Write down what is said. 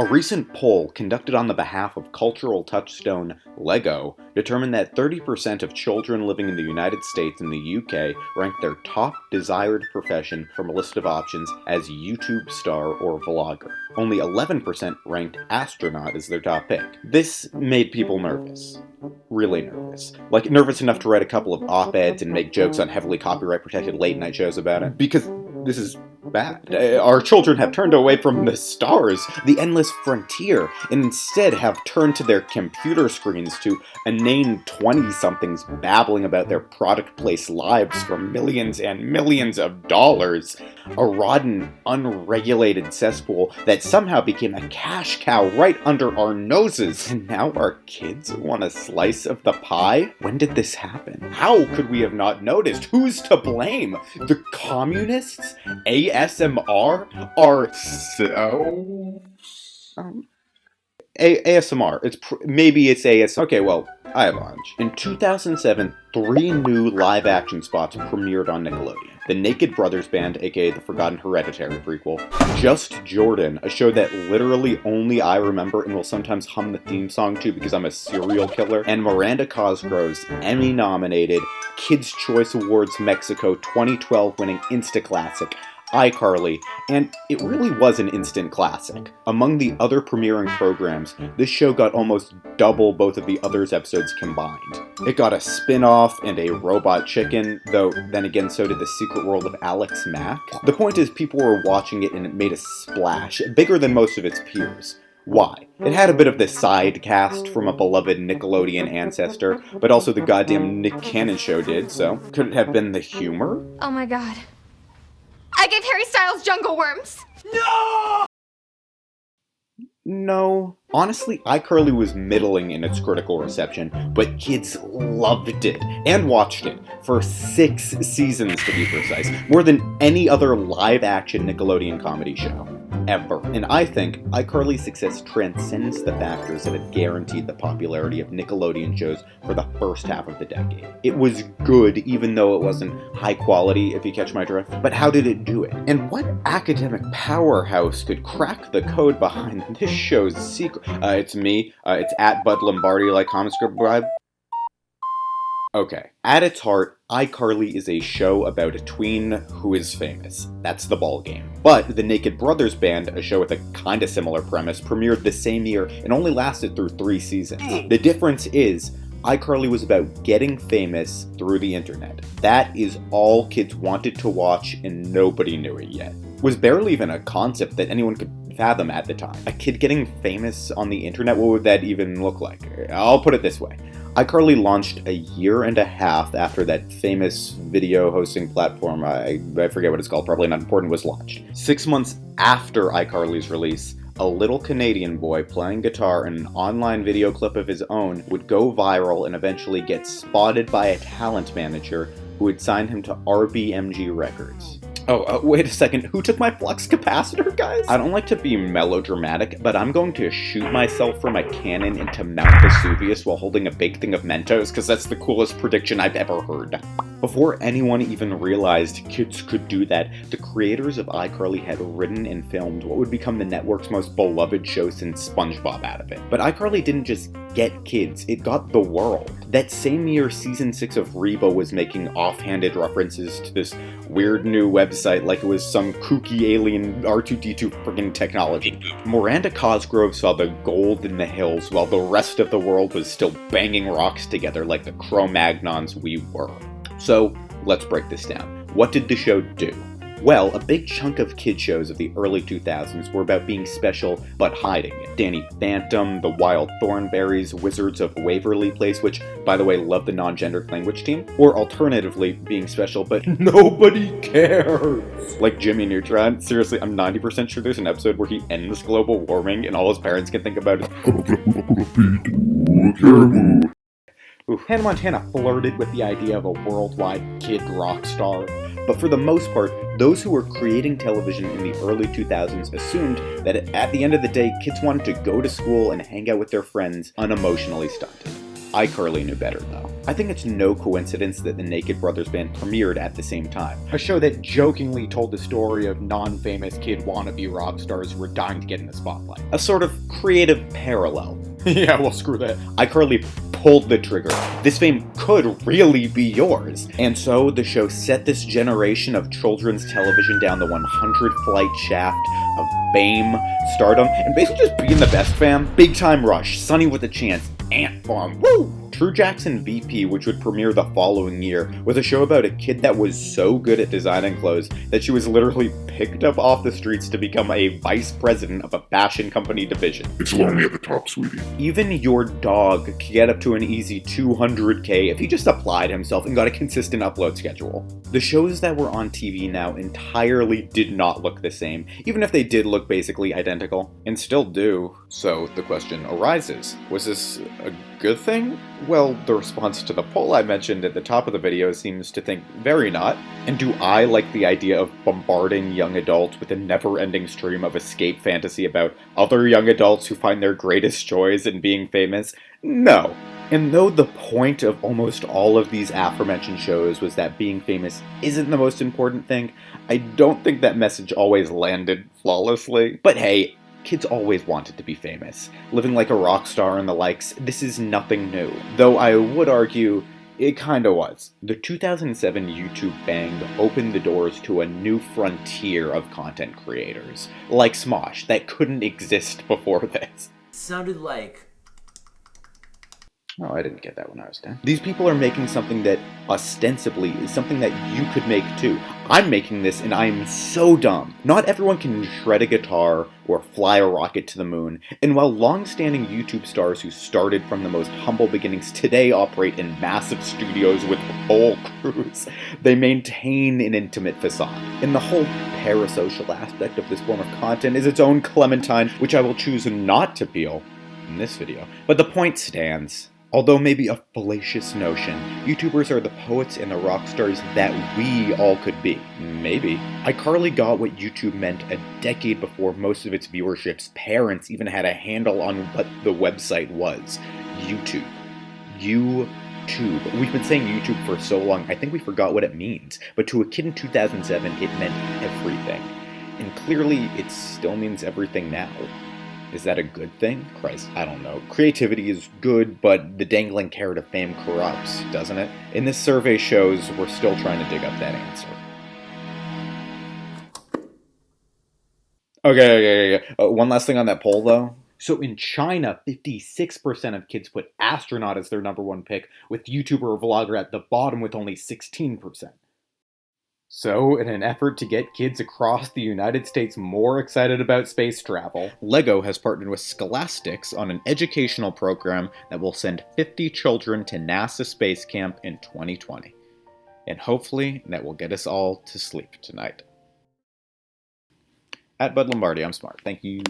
A recent poll conducted on the behalf of cultural touchstone LEGO determined that 30% of children living in the United States and the UK ranked their top desired profession from a list of options as YouTube star or vlogger. Only 11% ranked astronaut as their top pick. This made people nervous. Really nervous. Like, nervous enough to write a couple of op-eds and make jokes on heavily copyright-protected late-night shows about it. Because this is bad. Our children have turned away from the stars, the endless frontier, and instead have turned to their computer screens to inane 20-somethings babbling about their product-placed lives for millions and millions of dollars. A rotten, unregulated cesspool that somehow became a cash cow right under our noses. And now our kids want a slice of the pie? When did this happen? How could we have not noticed? Who's to blame? The communists? ASMR are so... ASMR. Maybe it's ASMR. Okay, well, I have a hunch. In 2007, 3 new live-action spots premiered on Nickelodeon. The Naked Brothers Band, aka the Forgotten Hereditary prequel, Just Jordan, a show that literally only I remember and will sometimes hum the theme song to because I'm a serial killer, and Miranda Cosgrove's Emmy-nominated Kids' Choice Awards Mexico 2012 winning Insta-classic, iCarly, and it really was an instant classic. Among the other premiering programs, this show got almost double both of the others' episodes combined. It got a spin-off and a robot chicken, though then again so did The Secret World of Alex Mack. The point is, people were watching it and it made a splash, bigger than most of its peers. Why? It had a bit of the side cast from a beloved Nickelodeon ancestor, but also the goddamn Nick Cannon show did, so could it have been the humor? Oh my god. I gave Harry Styles jungle worms! No! No. Honestly, iCarly was middling in its critical reception, but kids loved it, and watched it, for 6 seasons to be precise, more than any other live-action Nickelodeon comedy show. Ever. And I think iCarly's success transcends the factors that have guaranteed the popularity of Nickelodeon shows for the first half of the decade. It was good, even though it wasn't high quality, if you catch my drift. But how did it do it? And what academic powerhouse could crack the code behind this show's secret? It's me. It's at Bud Lombardi, like, comment, subscribe. Okay. At its heart, iCarly is a show about a tween who is famous. That's the ballgame. But the Naked Brothers Band, a show with a kinda similar premise, premiered the same year and only lasted through 3 seasons. The difference is, iCarly was about getting famous through the internet. That is all kids wanted to watch and nobody knew it yet. It was barely even a concept that anyone could fathom at the time. A kid getting famous on the internet, what would that even look like? I'll put it this way. iCarly launched a year and a half after that famous video hosting platform, I forget what it's called, probably not important, was launched. 6 months after iCarly's release, a little Canadian boy playing guitar in an online video clip of his own would go viral and eventually get spotted by a talent manager who would sign him to RBMG Records. Oh, wait a second, who took my flux capacitor, guys? I don't like to be melodramatic, but I'm going to shoot myself from a cannon into Mount Vesuvius while holding a big thing of Mentos, because that's the coolest prediction I've ever heard. Before anyone even realized kids could do that, the creators of iCarly had written and filmed what would become the network's most beloved show since SpongeBob out of it. But iCarly didn't just get kids, it got the world. That same year, Season 6 of Reba was making offhanded references to this weird new website like it was some kooky alien R2-D2 friggin' technology. Miranda Cosgrove saw the gold in the hills while the rest of the world was still banging rocks together like the Cro-Magnons we were. So, let's break this down. What did the show do? Well, a big chunk of kid shows of the early 2000s were about being special, but hiding it. Danny Phantom, The Wild Thornberrys, Wizards of Waverly Place, which, by the way, love the non-gendered language team. Or alternatively, being special, but nobody cares. Like Jimmy Neutron. Seriously, I'm 90% sure there's an episode where he ends global warming and all his parents can think about is Hannah Montana flirted with the idea of a worldwide kid rock star. But for the most part, those who were creating television in the early 2000s assumed that at the end of the day, kids wanted to go to school and hang out with their friends unemotionally stunted. iCarly knew better, though. I think it's no coincidence that the Naked Brothers Band premiered at the same time. A show that jokingly told the story of non-famous kid wannabe rock stars who were dying to get in the spotlight. A sort of creative parallel. Yeah, well, screw that. iCarly pulled the trigger. This fame could really be yours. And so the show set this generation of children's television down the 100-flight shaft of fame, stardom, and basically just being the best, fam. Big Time Rush, Sunny with a Chance, Ant Farm, woo! True Jackson VP, which would premiere the following year, was a show about a kid that was so good at designing clothes that she was literally picked up off the streets to become a vice president of a fashion company division. It's lonely at the top, sweetie. Even your dog could get up to an easy 200K if he just applied himself and got a consistent upload schedule. The shows that were on TV now entirely did not look the same, even if they did look basically identical, and still do. So the question arises, was this a good thing? Well, the response to the poll I mentioned at the top of the video seems to think very not. And do I like the idea of bombarding young adults with a never-ending stream of escape fantasy about other young adults who find their greatest joys in being famous? No. And though the point of almost all of these aforementioned shows was that being famous isn't the most important thing, I don't think that message always landed flawlessly. But hey, kids always wanted to be famous. Living like a rock star and the likes, this is nothing new. Though I would argue, it kinda was. The 2007 YouTube bang opened the doors to a new frontier of content creators, like Smosh, that couldn't exist before this. Sounded like... Oh, I didn't get that when I was 10. These people are making something that, ostensibly, is something that you could make too. I'm making this and I'm so dumb. Not everyone can shred a guitar or fly a rocket to the moon, and while long-standing YouTube stars who started from the most humble beginnings today operate in massive studios with whole crews, they maintain an intimate facade. And the whole parasocial aspect of this form of content is its own clementine, which I will choose not to peel in this video. But the point stands. Although maybe a fallacious notion, YouTubers are the poets and the rock stars that we all could be. Maybe. iCarly got what YouTube meant a decade before most of its viewership's parents even had a handle on what the website was. YouTube. YouTube. We've been saying YouTube for so long, I think we forgot what it means. But to a kid in 2007, it meant everything. And clearly, it still means everything now. Is that a good thing? Christ, I don't know. Creativity is good, but the dangling carrot of fame corrupts, doesn't it? And this survey shows we're still trying to dig up that answer. Okay. One last thing on that poll, though. So in China, 56% of kids put astronaut as their #1 pick, with YouTuber or vlogger at the bottom with only 16%. So, in an effort to get kids across the United States more excited about space travel, LEGO has partnered with Scholastics on an educational program that will send 50 children to NASA Space Camp in 2020. And hopefully, that will get us all to sleep tonight. At Bud Lombardi, I'm smart. Thank you.